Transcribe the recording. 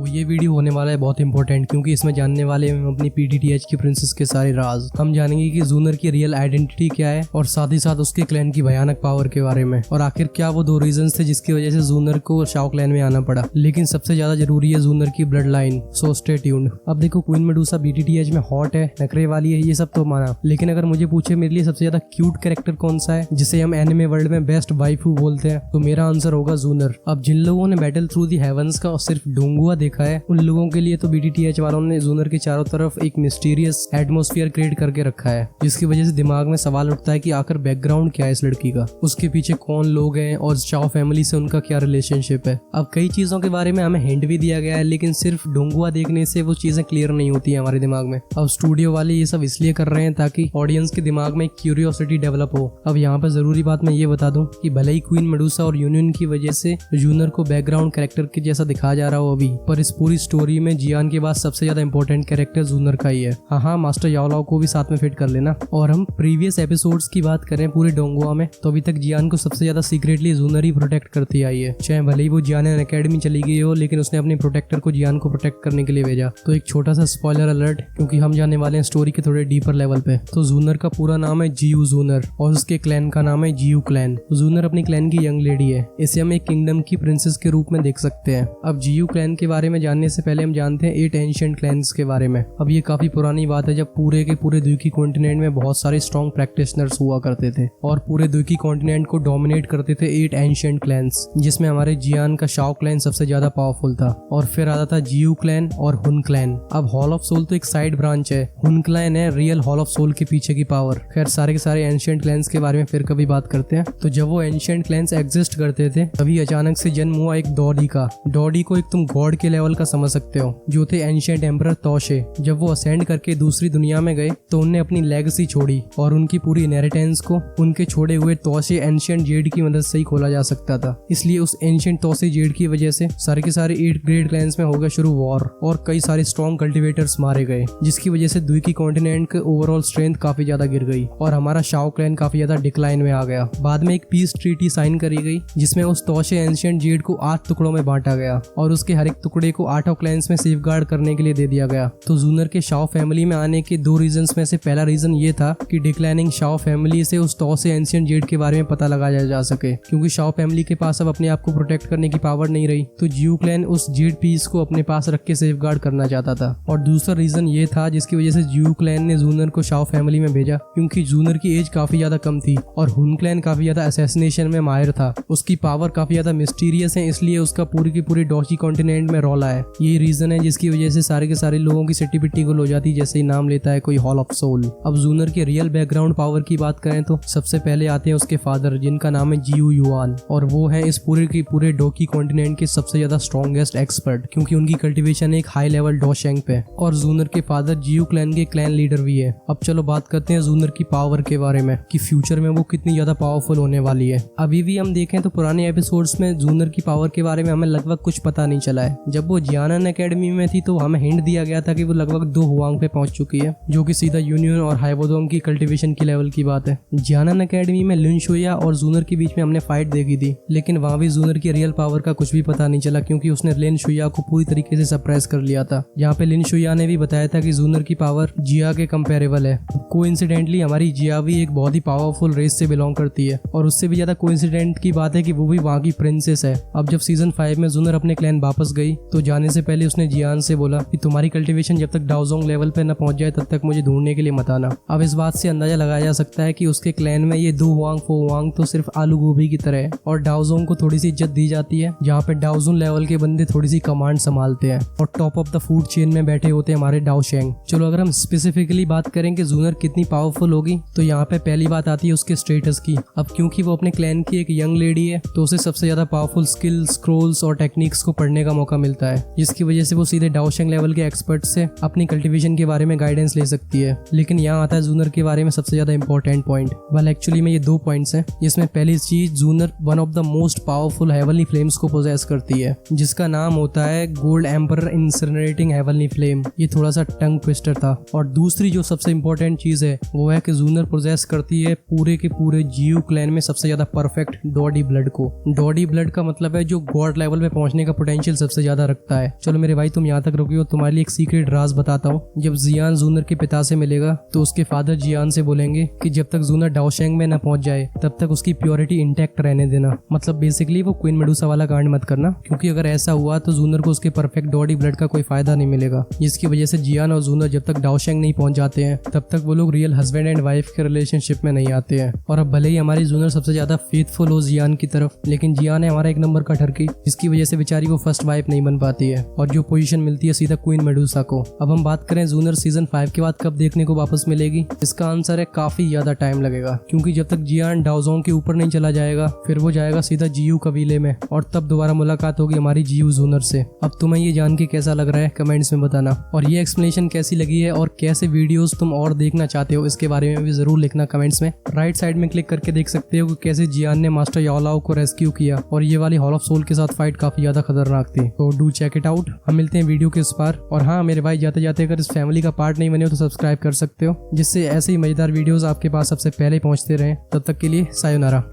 ये वीडियो होने वाला है बहुत इंपॉर्टेंट, क्योंकि इसमें जानने वाले हैं हम अपनी PTTH की प्रिंसेस के सारे राज। हम जानेंगे कि जूनर की रियल आइडेंटिटी क्या है और साथ ही साथ उसके क्लैन की भयानक पावर के बारे में, और आखिर क्या वो 2 रीजंस थे जिसकी वजह से जूनर को शाओ क्लैन में आना पड़ा। लेकिन सबसे ज्यादा जरूरी है जूनर की blood line, so stay tuned. अब देखो, क्वीन मेडुसा BTTH में हॉट है, नखरे वाली है, ये सब तो माना, लेकिन अगर मुझे पूछे मेरे लिए सबसे ज्यादा क्यूट कैरेक्टर कौन सा है जिसे हम एनिमे वर्ल्ड में बेस्ट वाइफू बोलते हैं, तो मेरा आंसर होगा जूनर। अब जिन लोगों ने बैटल थ्रू दी हेवंस का सिर्फ डोंगुआ देखा है, उन लोगों के लिए तो BTTH वालों ने जूनर के चारों तरफ एक मिस्टीरियस एटमॉस्फेयर क्रिएट करके रखा है, जिसकी वजह से दिमाग में सवाल उठता है कि आखिर बैकग्राउंड क्या है इस लड़की का, उसके पीछे कौन लोग हैं और शाओ फैमिली से उनका क्या रिलेशनशिप है। अब कई चीजों के बारे में हमें हिंट भी दिया गया है, लेकिन सिर्फ डोंगुआ देखने से वो चीजें क्लियर नहीं होती है हमारे दिमाग में। अब स्टूडियो वाले ये सब इसलिए कर रहे हैं ताकि ऑडियंस के दिमाग में क्यूरियोसिटी डेवलप हो। अब यहाँ पर जरूरी बात मैं ये बता दूं कि भले ही क्वीन मेडुसा और यूनियन की वजह से जूनर को बैकग्राउंड कैरेक्टर के जैसा दिखाया जा रहा हो अभी, पर इस पूरी स्टोरी में जियान के बाद सबसे ज्यादा इंपॉर्टेंट कैरेक्टर जूनर का ही है। हाँ, मास्टर याओलाओ को भी साथ में फिट कर लेना। और हम प्रीवियस एपिसोड्स की बात करें पूरे डोंगुआ में, तो अभी तक जियान को सबसे ज्यादा सीक्रेटली जूनर ही प्रोटेक्ट करती आई है। चाहे भले ही वो जियान एकेडमी चली गई हो, लेकिन उसने अपने प्रोटेक्टर को जियान को प्रोटेक्ट करने के लिए भेजा। तो एक छोटा सा स्पॉइलर अलर्ट, क्योंकि हम जाने वाले हैं स्टोरी के थोड़े डीपर लेवल पे। तो जूनर का पूरा नाम है जियू जूनर और उसके क्लैन का नाम है जियू क्लैन। जूनर अपनी क्लैन की यंग लेडी है, इसे हम एक किंगडम की प्रिंसेस के रूप में देख सकते हैं। अब जियू क्लैन के बारे में जानने से पहले हम जानते हैं 8 एंशिएंट क्लैन्स के बारे में। अब ये काफी पुरानी बात है, जब पूरे के पूरे द्वीकी कॉन्टिनेंट में बहुत सारे स्ट्रॉन्ग प्रैक्टिशनर्स हुआ करते थे और पूरे द्वीकी कॉन्टिनेंट को डोमिनेट करते थे 8 एंशिएंट क्लैन्स, जिसमें हमारे जियान का शाओ क्लैन सबसे ज्यादा पावरफुल था, और फिर आता था जियू क्लैन और हुन क्लैन। अब हॉल ऑफ सोल तो एक साइड ब्रांच है, हुन क्लैन है रियल हॉल ऑफ सोल के पीछे की पावर। खैर, सारे के सारे एंशिएंट क्लैन्स के बारे में फिर कभी बात करते हैं। तो जब वो एंशिएंट क्लैन्स एग्जिस्ट करते थे, तभी अचानक से जन्म हुआ एक डॉडी का। डॉडी को एक तुम गॉड के लेवल का समझ सकते हो, जो थे एंशिएंट एम्परर तोशे। जब वो असेंड करके दूसरी दुनिया में गए तो उनने अपनी लेगेसी छोड़ी और उनकी पूरी इनहेरिटेंस को उनके छोड़े हुए तोशे एंशिएंट जेड की मदद से ही खोला जा सकता था। इसलिए उस एंशिएंट तोशे जेड की वजह से सारे के सारे 8 ग्रेट क्लैन्स में हो गया शुरू वॉर, और कई सारे स्ट्रॉन्ग कल्टिवेटर्स मारे गए, जिसकी वजह से द्वीकी कॉन्टिनेंट के ओवरऑल स्ट्रेंथ काफी ज्यादा गिर गई और हमारा शाओ क्लैन काफी ज्यादा डिक्लाइन में आ गया। बाद में एक पीस ट्रीटी साइन करी गई, जिसमें उस तोशे एंशिएंट जेड को 8 टुकड़ों में बांटा गया और उसके हर एक टुकड़े को 8 क्लैन्स में सेफगार्ड करने के लिए दे दिया गया। तो जूनर के शाओ फैमिली में आने के 2 रीजंस में से पहला रीजन ये था कि डिक्लाइनिंग शाओ फैमिली से उस तोशे एंशिएंट जेड के बारे में पता लगाया जा सके, क्योंकि शाओ फैमिली के पास अब अपने आप को प्रोटेक्ट करने की पावर नहीं रही। तो जियू क्लैन उस जेड पीस को अपने पास रख के सेफगार्ड करना चाहता था। और दूसरा रीजन ये था जिसकी वजह से जियू क्लैन ने जूनर को शाओ फैमिली में भेजा, क्योंकि जूनर की एज काफी ज्यादा कम थी और हुन क्लैन काफी ज्यादा असैसिनेशन में माहिर था। उसकी पावर काफी ज्यादा मिस्टीरियस है, इसलिए उसका पूरी की पूरी डोची कॉन्टिनेंट में रोला है। यही रीजन है जिसकी वजह से सारे के सारे लोगों की सिटी पिट्टी गुल हो जाती जैसे ही नाम लेता है कोई हॉल ऑफ सोल। अब जूनर के रियल बैकग्राउंड पावर की बात करें तो सबसे पहले आते हैं उसके फादर, जिनका नाम है जियू युआन, और वो है इस पूरे की पूरे डोकी कॉन्टिनेंट के सबसे ज्यादा स्ट्रॉन्गेस्ट एक्सपर्ट, क्योंकि उनकी कल्टीवेशन एक हाई लेवल डोशेंग पे, और जूनर के फादर जियू क्लैन के क्लैन लीडर भी है। अब चलो बात करते हैं जूनर की पावर के बारे में कि फ्यूचर में वो कितनी ज्यादा पावरफुल होने वाली है। अभी भी हम देखें तो पुराने एपिसोड्स में जूनर की पावर के बारे में हमें लगभग कुछ पता नहीं चला है। जब वो जियानन एकेडमी में थी तो हमें हिंट दिया गया था कि वो लगभग 2 हुआंग पे पहुंच चुकी है, जो कि सीधा यूनियन और हाइबोडोंग की कल्टीवेशन की लेवल की बात है। जियानन एकेडमी में लिन शुया और जूनर के बीच में हमने फाइट देखी थी, लेकिन वहां भी जूनर की रियल पावर का कुछ भी पता नहीं चला, क्योंकि उसने लिन शुया को पूरी तरीके से सरप्राइज कर लिया था। यहाँ पे लिन शुया ने भी बताया था कि जूनर की पावर जिया के कंपेरेबल है। कोइंसिडेंटली हमारी जिया भी एक बहुत ही पावरफुल रेस से बिलोंग करती है, और उससे भी ज्यादा कोइंसिडेंट की बात है कि वो भी वहाँ की प्रिंसेस है। अब जब सीजन 5 में जूनर अपने क्लैन वापस गई तो जाने से पहले उसने जियान से बोला कि तुम्हारी कल्टीवेशन जब तक डाओजोंग लेवल पे न पहुंच जाए तब तक मुझे ढूंढने के लिए मत आना। अब इस बात से अंदाजा लगाया जा सकता है कि उसके क्लैन में ये 2 हुआंग 4 हुआंग तो सिर्फ आलू गोभी की तरह है, और डाओजोंग को थोड़ी सी इज्जत दी जाती है, जहाँ पे डाओजोंग लेवल के बंदे थोड़ी सी कमांड संभालते हैं और top of the food chain में बैठे होते हैं हमारे डाओशेंग। चलो अगर हम स्पेसिफिकली बात करें कि जूनर कितनी पावरफुल होगी, तो यहाँ पे पहली बात आती है उसके स्टेटस की। अब क्योंकि वो अपने क्लैन की एक यंग लेडी है, तो उसे सबसे ज्यादा पावरफुल स्किल, स्क्रोल्स और टेक्निक्स को पढ़ने का मौका मिलता है, जिसकी वजह से वो सीधे डाओशेंग लेवल के एक्सपर्ट से अपनी कल्टीवेशन के बारे में गाइडेंस ले सकती है। लेकिन यहाँ आता है जूनर के बारे में सबसे ज्यादा इंपॉर्टेंट पॉइंट। वेल एक्चुअली में ये 2 पॉइंट्स हैं, जिसमें पहली चीज जूनर one of the most powerful heavenly flames को पोजेस करती है, जिसका नाम होता है gold emperor incinerating heavenly flame. ये थोड़ा सा टंग ट्विस्टर था। और दूसरी जो सबसे इंपॉर्टेंट चीज है वो है कि जूनर पोजेस करती है पूरे के पूरे जियू क्लैन में सबसे ज्यादा परफेक्ट डॉडी ब्लड को। डॉडी ब्लड का मतलब है जो गॉड लेवल पे पहुंचने का पोटेंशियल सबसे ज्यादा ज्यादा रखता है। चलो मेरे भाई तुम यहाँ तक रुके हो, तुम्हारे लिए एक सीक्रेट राज बताता हूँ। जब जियान जूनर के पिता से मिलेगा तो उसके फादर जियान से बोलेंगे कि जब तक जूनर डाओशेंग में न पहुंच जाए तब तक उसकी प्योरिटी इंटैक्ट रहने देना। मतलब बेसिकली वो क्वीन मेडुसा वाला कांड मत करना, क्योंकि अगर ऐसा हुआ तो जूनर को उसके परफेक्ट बॉडी ब्लड का कोई फायदा नहीं मिलेगा, जिसकी वजह से जियान और जूनर जब तक डाओशेंग नहीं पहुंच जाते हैं तब तक वो लोग रियल हस्बैंड एंड वाइफ के रिलेशनशिप में नहीं आते हैं। और अब भले ही हमारी जूनर सबसे ज्यादा फेथफुल हो जियान की तरफ, लेकिन जियान है हमारा एक नंबर का ठरकी, जिसकी वजह से बेचारी वो फर्स्ट वाइफ नहीं बन पाती है और जो पोजीशन मिलती है सीधा क्वीन मेडुसा को। अब हम बात करें जूनर सीजन 5 के बाद कब देखने को वापस मिलेगी, इसका आंसर है काफी ज्यादा टाइम लगेगा, क्योंकि जब तक जियान डाओजोंग के ऊपर नहीं चला जाएगा फिर वो जाएगा सीधा जीयू कबीले में और तब दोबारा मुलाकात होगी हमारी जीयू जूनर से। अब तुम्हें ये जान के कैसा लग रहा है कमेंट्स में बताना, और ये एक्सप्लेनेशन कैसी लगी है और कैसे वीडियोस तुम और देखना चाहते हो इसके बारे में भी जरूर लिखना कमेंट्स में। राइट साइड में क्लिक करके देख सकते हो कि कैसे जियान ने मास्टर याओलाओ को रेस्क्यू किया, और ये वाली हॉल ऑफ सोल के साथ फाइट काफी ज्यादा खतरनाक थी, तो डू चेक इट आउट। हम मिलते हैं वीडियो के इस पार। और हाँ मेरे भाई, जाते जाते अगर इस फैमिली का पार्ट नहीं बने हो तो सब्सक्राइब कर सकते हो, जिससे ऐसे ही मजेदार वीडियोस आपके पास सबसे पहले पहुंचते रहे। तब तक के लिए सायोनारा।